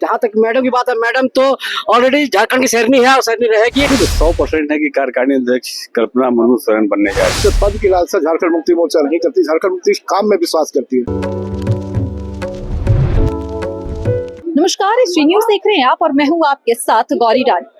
जहाँ तक मैडम की बात है, मैडम तो ऑलरेडी झारखंड की शेरनी है और शेरनी रहेगी। 100% है कि कार्यकारिणी अध्यक्ष कल्पना मनोज सोरेन बनने जा रही है। पद की लालसा झारखंड मुक्ति मोर्चा नहीं करती, झारखंड मुक्ति काम में विश्वास करती है। नमस्कार, इस न्यूज देख रहे हैं आप और मैं हूं आपके साथ गौरी रानी।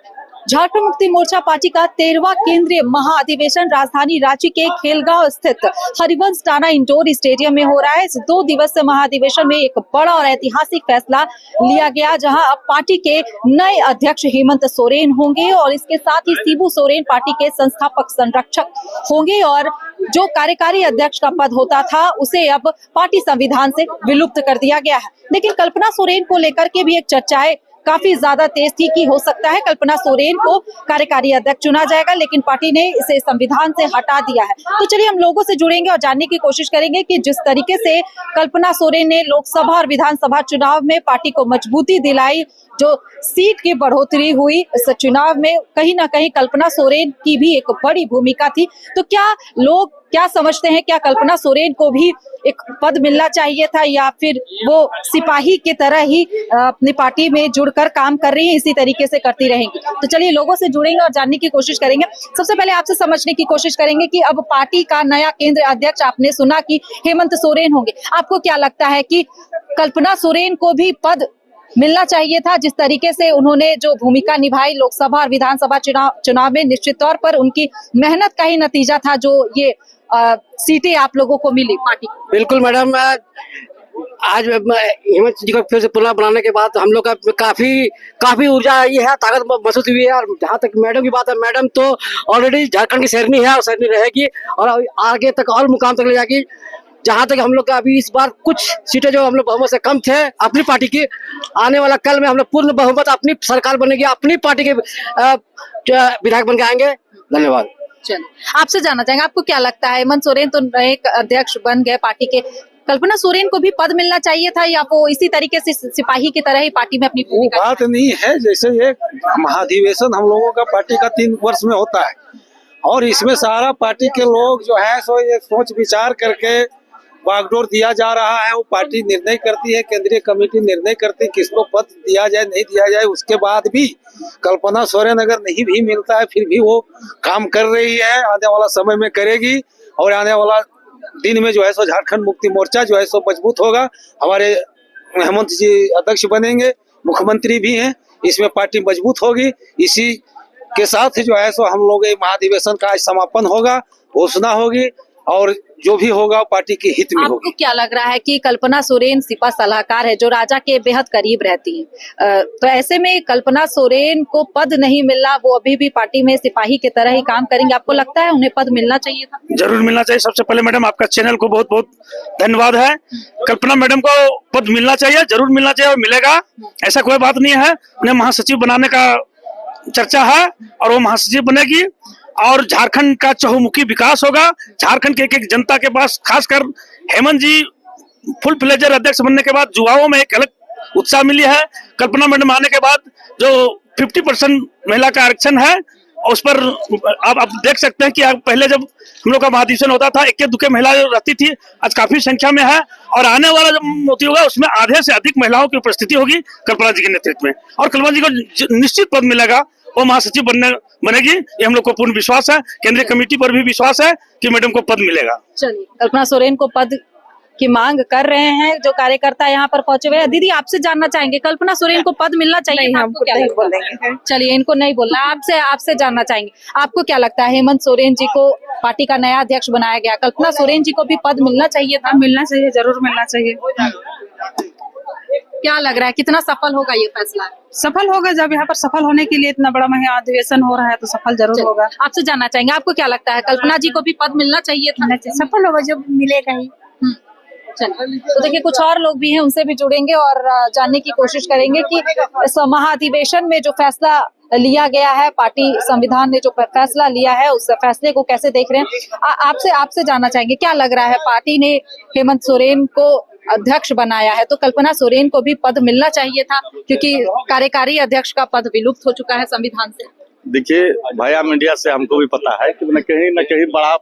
झारखंड मुक्ति मोर्चा पार्टी का 13वां केंद्रीय महाअधिवेशन राजधानी रांची के खेलगांव स्थित हरिवंश टाना इंडोर स्टेडियम में हो रहा है। इस 2 दिवसीय महाअधिवेशन में एक बड़ा और ऐतिहासिक फैसला लिया गया, जहां अब पार्टी के नए अध्यक्ष हेमंत सोरेन होंगे और इसके साथ ही शिबू सोरेन पार्टी के संस्थापक संरक्षक होंगे और जो कार्यकारी अध्यक्ष का पद होता था उसे अब पार्टी संविधान से विलुप्त कर दिया गया है। लेकिन कल्पना सोरेन को लेकर के भी एक चर्चाएं काफी ज्यादा तेज थी कि हो सकता है कल्पना सोरेन को कार्यकारी अध्यक्ष चुना जाएगा, लेकिन पार्टी ने इसे संविधान से हटा दिया है। तो चलिए हम लोगों से जुड़ेंगे और जानने की कोशिश करेंगे कि जिस तरीके से कल्पना सोरेन ने लोकसभा और विधानसभा चुनाव में पार्टी को मजबूती दिलाई, जो सीट की बढ़ोतरी हुई इस चुनाव में, कहीं ना कहीं कल्पना सोरेन की भी एक बड़ी भूमिका थी। तो क्या लोग क्या समझते हैं, क्या कल्पना सोरेन को भी एक पद मिलना चाहिए था या फिर वो सिपाही की तरह ही अपनी पार्टी में जुड़कर काम कर रही है, इसी तरीके से करती रहेंगी? तो चलिए लोगों से जुड़ेंगे और जानने की कोशिश करेंगे। सबसे पहले आपसे समझने की कोशिश करेंगे कि अब पार्टी का नया केंद्रीय अध्यक्ष आपने सुना कि हेमंत सोरेन होंगे। आपको क्या लगता है कि कल्पना सोरेन को भी पद मिलना चाहिए था? जिस तरीके से उन्होंने जो भूमिका निभाई लोकसभा और विधानसभा चुनाव में, निश्चित तौर पर उनकी मेहनत का ही नतीजा था जो ये सीटें आप लोगों को मिली पार्टी। बिल्कुल मैडम, आज हेमंत जी को फिर से पुनः बनाने के बाद हम लोग का काफी ऊर्जा आई है, ताकत महसूस हुई है। और जहाँ तक मैडम की बात है, मैडम तो ऑलरेडी झारखंड की शेरनी है और शेरनी रहेगी और आगे तक और मुकाम तक ले जाएगी। जहाँ तक हम लोग का अभी इस बार कुछ सीटें जो हम लोग बहुमत से कम थे अपनी पार्टी की, आने वाला कल में हम लोग पूर्ण बहुमत अपनी सरकार बनेगी, अपनी पार्टी के विधायक बन के आएंगे। धन्यवाद। चलिए आपसे जानना चाहेंगे, आपको क्या लगता है हेमंत सोरेन तो एक अध्यक्ष बन गए पार्टी के, कल्पना सोरेन को भी पद मिलना चाहिए था या वो इसी तरीके से सिपाही की तरह ही पार्टी में अपनी भूमिका? बात नहीं है, जैसे ये महाधिवेशन हम लोगों का पार्टी का 3 वर्ष में होता है और इसमें सारा पार्टी के लोग जो है सो ये सोच विचार करके बागडोर दिया जा रहा है। वो पार्टी निर्णय करती है, केंद्रीय कमेटी निर्णय करती है किसको पद दिया जाए नहीं दिया जाए। उसके बाद भी कल्पना सोरेन अगर नहीं भी मिलता है फिर भी वो काम कर रही है, आने वाला समय में करेगी और आने वाला दिन में जो है सो झारखंड मुक्ति मोर्चा जो है सो मजबूत होगा। हमारे हेमंत जी अध्यक्ष बनेंगे, मुख्यमंत्री भी हैं, इसमें पार्टी मजबूत होगी। इसी के साथ जो है सो हम लोग महाधिवेशन का आज समापन होगा, घोषणा होगी और जो भी होगा पार्टी के हित में होगी। आपको क्या लग रहा है कि कल्पना सोरेन सिपा सलाहकार है जो राजा के बेहद करीब रहती है, तो ऐसे में कल्पना सोरेन को पद नहीं मिलना, वो अभी भी पार्टी में सिपाही की तरह ही काम करेंगे, आपको लगता है उन्हें पद मिलना चाहिए था? जरूर मिलना चाहिए। सबसे पहले मैडम आपका चैनल को बहुत बहुत धन्यवाद है। कल्पना मैडम को पद मिलना चाहिए, जरूर मिलना चाहिए और मिलेगा, ऐसा कोई बात नहीं है। उन्हें महासचिव बनाने का चर्चा है और वो महासचिव बनेगी और झारखंड का चहुमुखी विकास होगा। झारखंड के एक जनता के पास, खासकर हेमंत जी फुल फ्लेजर अध्यक्ष बनने के बाद युवाओं में एक अलग उत्साह मिली है। कल्पना मैडम आने के बाद जो 50% महिला का आरक्षण है उस पर आप देख सकते हैं कि पहले जब हम लोग का महाधिवेशन होता था इक्के दुक्के महिला रहती थी, आज काफी संख्या में है और आने वाला जब मोती होगा उसमें आधे से अधिक महिलाओं की उपस्थिति होगी कल्पना जी के नेतृत्व में और कल्पना जी को निश्चित पद मिलेगा, वो महासचिव बनेगी, ये हम लोग को पूर्ण विश्वास है। केंद्रीय कमेटी पर भी विश्वास है कि मैडम को पद मिलेगा। चलिए कल्पना सोरेन को पद की मांग कर रहे हैं जो कार्यकर्ता यहाँ पर पहुंचे हुए हैं। दीदी आपसे जानना चाहेंगे, कल्पना सोरेन को पद मिलना चाहिए? आपको क्या लगता है? चलिए इनको नहीं बोलना, आपसे जानना चाहेंगे, आपको क्या लगता है हेमंत सोरेन जी को पार्टी का नया अध्यक्ष बनाया गया, कल्पना सोरेन जी को भी पद मिलना चाहिए था? मिलना चाहिए, जरूर मिलना चाहिए। क्या लग रहा है कितना सफल होगा ये फैसला? सफल होगा, जब यहाँ पर सफल होने के लिए इतना बड़ा महाधिवेशन हो रहा है तो सफल जरूर होगा। आपसे जानना चाहेंगे, आपको क्या लगता है कल्पना जी को भी पद मिलना चाहिए था? सफल होगा, जब मिलेगा ही। चलिए तो देखिए कुछ और लोग भी हैं, उनसे भी जुड़ेंगे और जानने की कोशिश करेंगे कि इस महाधिवेशन में जो फैसला लिया गया है, पार्टी संविधान ने जो फैसला लिया है उस फैसले को कैसे देख रहे हैं। आपसे जानना चाहेंगे, क्या लग रहा है पार्टी ने हेमंत सोरेन को अध्यक्ष बनाया है तो कल्पना सोरेन को भी पद मिलना चाहिए था, क्योंकि कार्यकारी अध्यक्ष का पद विलुप्त हो चुका है संविधान से? देखिए भाया मीडिया से हमको भी पता है कि न कहीं बड़ा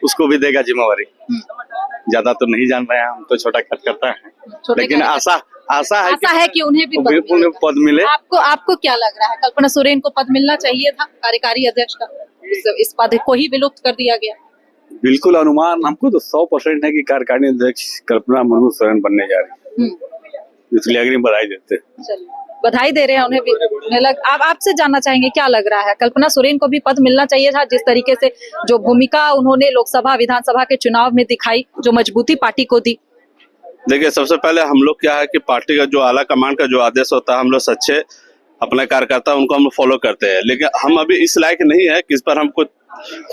उसको भी देगा जिम्मेवारी। ज्यादा तो नहीं जान रहे हैं हम, तो छोटा कट करता है, लेकिन आशा है आशा है कि उन्हें भी पद बिल्कुल मिलेगा। पद मिले। आपको आपको क्या लग रहा है, कल्पना सोरेन को पद मिलना चाहिए था कार्यकारी अध्यक्ष का? इस पद को ही विलुप्त कर दिया गया। बिल्कुल अनुमान हमको तो 100% है कि कार्यकारिणी अध्यक्ष कल्पना मुर्मू सोरेन बनने जा रही है, इसलिए अग्रिम बधाई देते हैं। चलिए, बधाई दे रहे हैं उन्हें भी। आप आपसे जानना चाहेंगे क्या लग रहा है, कल्पना सोरेन को भी पद मिलना चाहिए था? जिस तरीके से जो भूमिका उन्होंने लोकसभा विधानसभा के चुनाव में दिखाई, जो मजबूती पार्टी को दी। देखिए, सबसे पहले हम लोग क्या है कि पार्टी का जो आला कमान का जो आदेश होता है, हम लोग सच्चे अपने कार्यकर्ता उनको हम फॉलो करते हैं, लेकिन हम अभी इस लायक नहीं है कि इस पर हम कुछ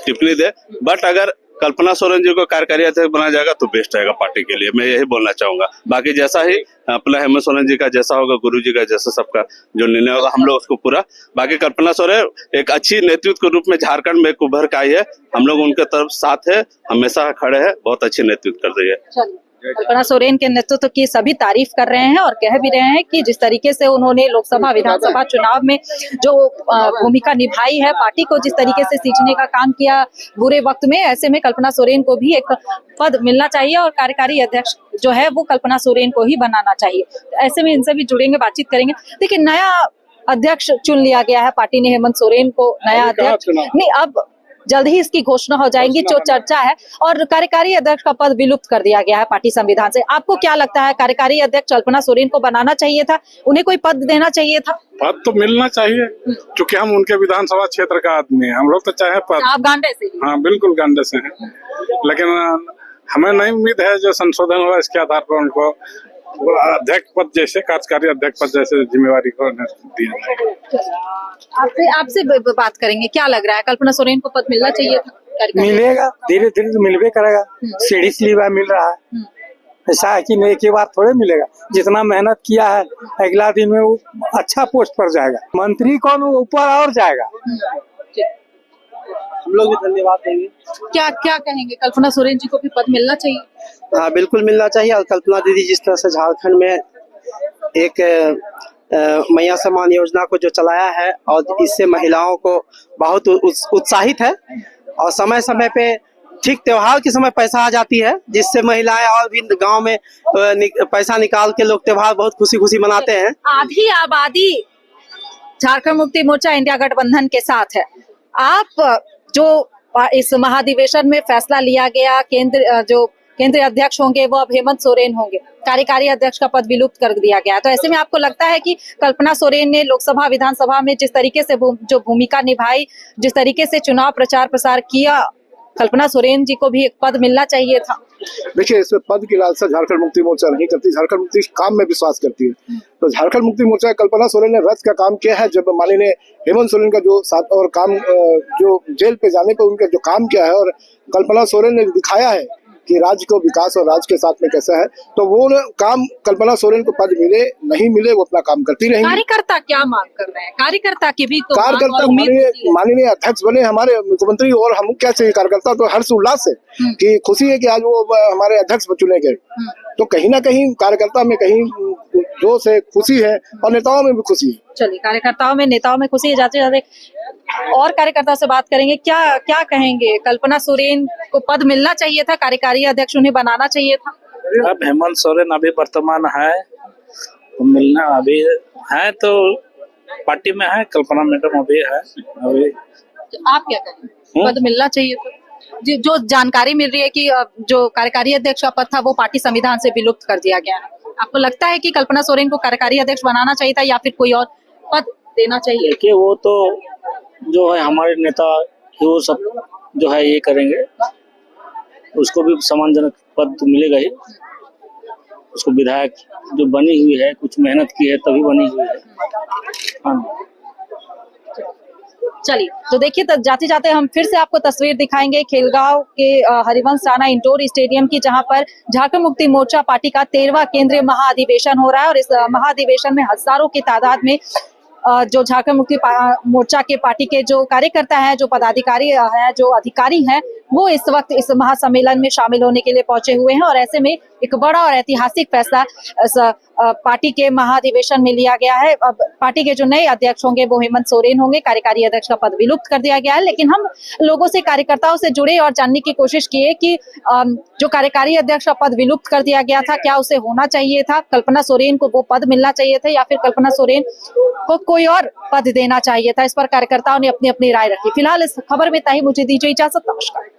टिप्पणी दे। बट अगर कल्पना सोरेन जी को कार्यकारी अध्यक्ष बनाया जाएगा तो बेस्ट रहेगा पार्टी के लिए, मैं यही बोलना चाहूंगा। बाकी जैसा ही अपना हेमंत सोरेन जी का जैसा होगा, गुरु जी का जैसा, सबका जो निर्णय होगा हम लोग उसको पूरा। बाकी कल्पना सोरेन एक अच्छी नेतृत्व के रूप में झारखंड में उभर के आई है, हम लोग उनके तरफ साथ है, हमेशा खड़े हैं, बहुत अच्छी नेतृत्व कर रही है। कल्पना सोरेन के नेतृत्व की सभी तारीफ कर रहे हैं और कह भी रहे हैं कि जिस तरीके से उन्होंने लोकसभा विधानसभा चुनाव में जो भूमिका निभाई है, पार्टी को जिस तरीके से सींचने का काम किया बुरे वक्त में, ऐसे में कल्पना सोरेन को भी एक पद मिलना चाहिए और कार्यकारी अध्यक्ष जो है वो कल्पना सोरेन को ही बनाना चाहिए। ऐसे में इनसे भी जुड़ेंगे, बातचीत करेंगे। देखिए, नया अध्यक्ष चुन लिया गया है पार्टी ने, हेमंत सोरेन को नया अध्यक्ष नहीं, अब जल्द ही इसकी घोषणा हो जाएगी, जो चर्चा है। और कार्यकारी अध्यक्ष का पद विलुप्त कर दिया गया है पार्टी संविधान से। आपको क्या लगता है, कार्यकारी अध्यक्ष कल्पना सोरेन को बनाना चाहिए था, उन्हें कोई पद देना चाहिए था? पद तो मिलना चाहिए, क्योंकि हम उनके विधानसभा क्षेत्र का आदमी है। हम लोग तो चाहे पद, आप गांडे से? हाँ बिल्कुल गांडे से हैं, लेकिन हमें नहीं उम्मीद है जो संशोधन हुआ इसके आधार पर उनको अध्यक्ष पद जैसे, कार्यकारी अध्यक्ष पद जैसे जिम्मेवारी को दिया जाएगा। आपसे बात करेंगे, क्या लग रहा है, कल्पना सोरेन को पद मिलना चाहिए था? मिलेगा, धीरे धीरे तो मिलवे करेगा, सीढ़ी सीढ़ी मिल रहा है। ऐसा है कि नहीं एक ही बार थोड़े मिलेगा, जितना मेहनत किया है अगला दिन में वो अच्छा पोस्ट पर जाएगा। मंत्री कौन ऊपर और जाएगा। हम लोग भी धन्यवाद देंगे। क्या क्या कहेंगे, कल्पना सोरेन जी को भी पद मिलना चाहिए? हाँ, बिल्कुल मिलना चाहिए। और कल्पना दीदी जिस तरह से झारखंड में एक मैया सम्मान योजना को जो चलाया है और इससे महिलाओं को बहुत उत्साहित है, और समय समय पे ठीक त्योहार के समय पैसा आ जाती है, जिससे महिलाएं और भी गांव में पैसा निकाल के लोग त्योहार बहुत खुशी खुशी मनाते हैं। आधी आबादी झारखंड मुक्ति मोर्चा इंडिया गठबंधन के साथ है। आप जो इस महाधिवेशन में फैसला लिया गया, केंद्रीय अध्यक्ष होंगे वो अब हेमंत सोरेन होंगे, कार्यकारी अध्यक्ष का पद विलुप्त कर दिया गया, तो ऐसे में आपको लगता है कि कल्पना सोरेन ने लोकसभा विधानसभा में जिस तरीके से जो भूमिका निभाई, जिस तरीके से चुनाव प्रचार प्रसार किया, कल्पना सोरेन जी को भी एक पद मिलना चाहिए था? देखिए, इसमें पद की लालसा झारखंड मुक्ति मोर्चा नहीं करती, झारखंड मुक्ति काम में विश्वास करती है। तो झारखंड मुक्ति मोर्चा कल्पना सोरेन ने रथ का काम किया है। जब माननीय हेमंत सोरेन का जो साथ और काम जो जेल पे जाने पर उनका जो काम किया है, और कल्पना सोरेन ने दिखाया है कि राज्य को विकास और राज्य के साथ में कैसा है, तो वो काम कल्पना सोरेन को पद मिले नहीं मिले वो अपना काम करती रहेंगी। कार्यकर्ता क्या मांग कर रहे हैं? कार्यकर्ता की भी तो कार्यकर्ता माननीय अध्यक्ष बने हमारे मुख्यमंत्री, और हम क्या चाहिए, कार्यकर्ता तो हर्ष उल्लास है कि खुशी है कि आज वो हमारे अध्यक्ष चुने गए। तो कहीं ना कहीं कार्यकर्ता में कहीं जोश है, खुशी है, और नेताओं में भी खुशी है। चलिए, कार्यकर्ताओं में नेताओं में खुशी है। जाते जाते और कार्यकर्ता से बात करेंगे, क्या क्या कहेंगे, कल्पना सोरेन को पद मिलना चाहिए था, कार्यकारी अध्यक्ष उन्हें बनाना चाहिए था? अब हेमंत सोरेन अभी वर्तमान है, तो मिलना अभी है तो पार्टी में है, कल्पना मैडम अभी है। अभी आप क्या कहेंगे, पद मिलना चाहिए था? जो जानकारी मिल रही है कि जो कार्यकारी अध्यक्ष का पद था वो पार्टी संविधान से विलुप्त कर दिया गया है, आपको लगता है कि कल्पना सोरेन को कार्यकारी अध्यक्ष बनाना चाहिए था या फिर कोई और पद देना चाहिए? देखिए, वो तो जो है हमारे नेता वो सब जो है ये करेंगे, उसको भी सम्मानजनक पद तो मिलेगा ही। उसको विधायक जो बनी हुई है, कुछ मेहनत की है तभी बनी हुई है। हाँ, चलिए, तो देखिए, तो जाते जाते हम फिर से आपको तस्वीर दिखाएंगे खेलगांव के हरिवंश राणा इंडोर स्टेडियम की, जहां पर झारखंड मुक्ति मोर्चा पार्टी का 13वां केंद्रीय महाधिवेशन हो रहा है। और इस महाधिवेशन में हजारों की तादाद में जो झारखंड मुक्ति मोर्चा के पार्टी के जो कार्यकर्ता हैं, जो पदाधिकारी हैं, जो अधिकारी हैं, वो इस वक्त इस महासम्मेलन में शामिल होने के लिए पहुंचे हुए हैं। और ऐसे में एक बड़ा और ऐतिहासिक फैसला इस पार्टी के महाधिवेशन में लिया गया है। अब पार्टी के जो नए अध्यक्ष होंगे वो हेमंत सोरेन होंगे। कार्यकारी अध्यक्ष का पद विलुप्त कर दिया गया है, लेकिन हम लोगों से, कार्यकर्ताओं से जुड़े और जानने की कोशिश किए कि जो कार्यकारी अध्यक्ष का पद विलुप्त कर दिया गया था, क्या उसे होना चाहिए था, कल्पना सोरेन को वो पद मिलना चाहिए था या फिर कल्पना सोरेन को कोई और पद देना चाहिए था। इस पर कार्यकर्ताओं ने अपनी अपनी राय रखी। फिलहाल इस खबर में इतना ही। मुझे दीजिए इजाजत। नमस्कार।